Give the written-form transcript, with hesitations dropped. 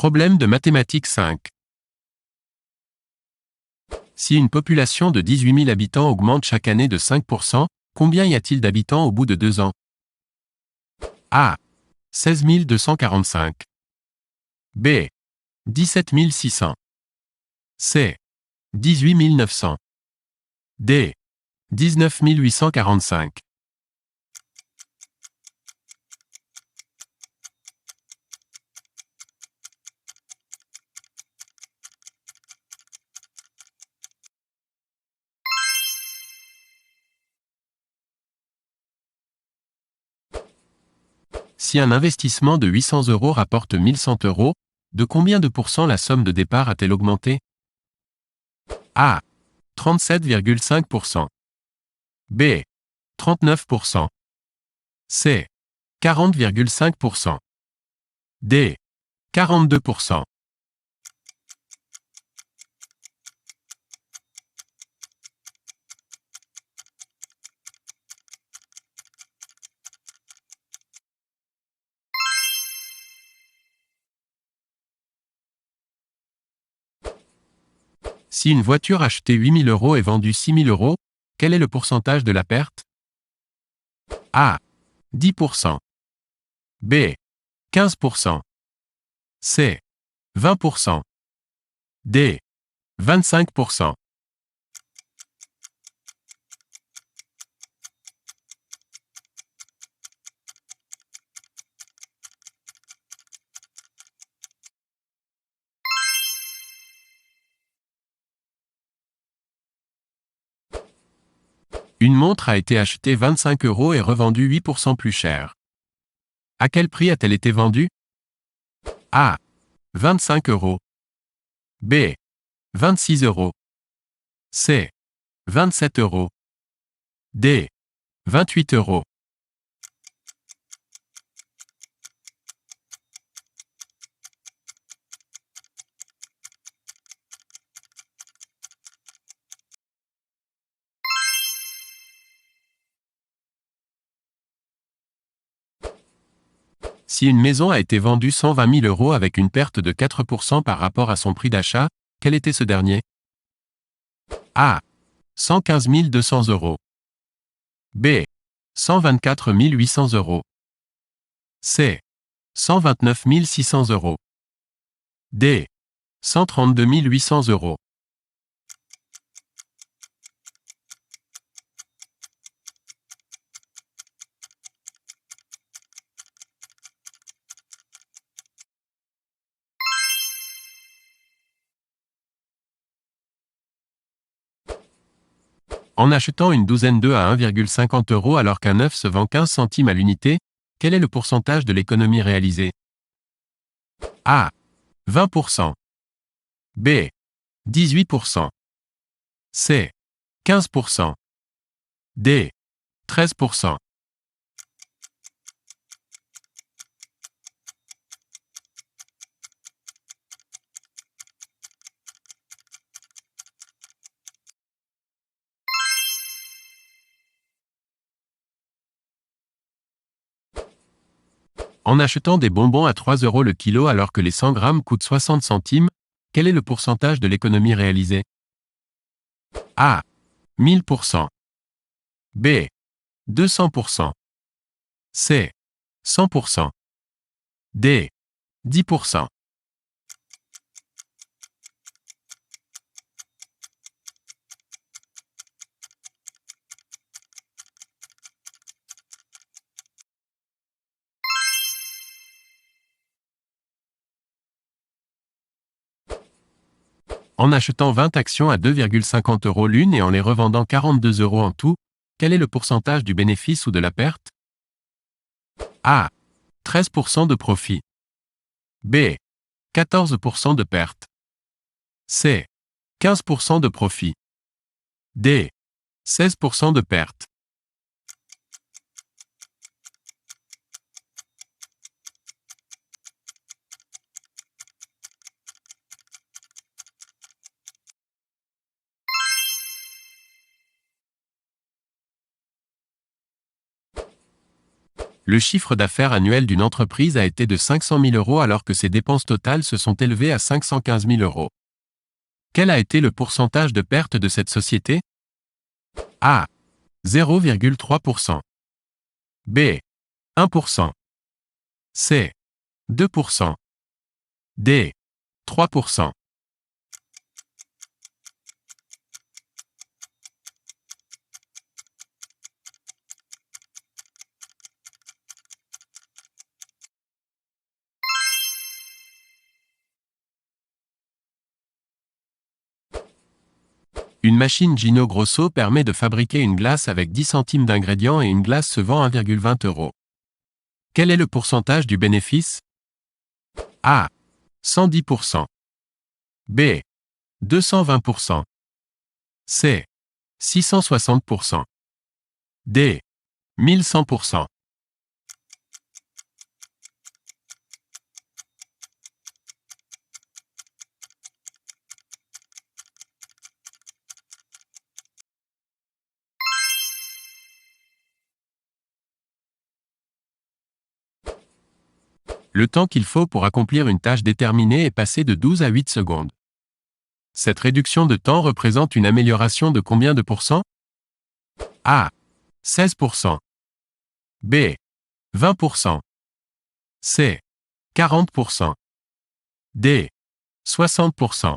Problème de mathématiques 5. Si une population de 18 000 habitants augmente chaque année de 5%, combien y a-t-il d'habitants au bout de 2 ans? A. 16 245. B. 17 600. C. 18 900. D. 19 845. Si un investissement de 800 € rapporte 1100 €, de combien de pourcents la somme de départ a-t-elle augmenté? A. 37,5%. B. 39%. C. 40,5%. D. 42%. Si une voiture achetée 8 000 € est vendue 6 000 €, quel est le pourcentage de la perte? A. 10%. B. 15%. C. 20%. D. 25%. Une montre a été achetée 25 € et revendue 8% plus cher. À quel prix a-t-elle été vendue? A. 25 €. B. 26 €. C. 27 €. D. 28 €. Si une maison a été vendue 120 000 € avec une perte de 4% par rapport à son prix d'achat, quel était ce dernier? A. 115 200 €. B. 124 800 €. C. 129 600 €. D. 132 800 €. En achetant une douzaine d'œufs à 1,50 € alors qu'un œuf se vend 15 centimes à l'unité, quel est le pourcentage de l'économie réalisée? A. 20%. B. 18%. C. 15%. D. 13%. En achetant des bonbons à 3 € le kilo alors que les 100 grammes coûtent 60 centimes, quel est le pourcentage de l'économie réalisée? A. 1000%. B. 200%. C. 100%. D. 10%. En achetant 20 actions à 2,50 € l'une et en les revendant 42 € en tout, quel est le pourcentage du bénéfice ou de la perte? A. 13% de profit. B. 14% de perte. C. 15% de profit. D. 16% de perte. Le chiffre d'affaires annuel d'une entreprise a été de 500 000 € alors que ses dépenses totales se sont élevées à 515 000 €. Quel a été le pourcentage de perte de cette société? A. 0,3%. B. 1%. C. 2%. D. 3%. Une machine Gino Grosso permet de fabriquer une glace avec 10 centimes d'ingrédients et une glace se vend 1,20 €. Quel est le pourcentage du bénéfice? A. 110%. B. 220%. C. 660%. D. 1100%. Le temps qu'il faut pour accomplir une tâche déterminée est passé de 12 à 8 secondes. Cette réduction de temps représente une amélioration de combien de pourcents? A. 16%. B. 20%. C. 40%. D. 60%.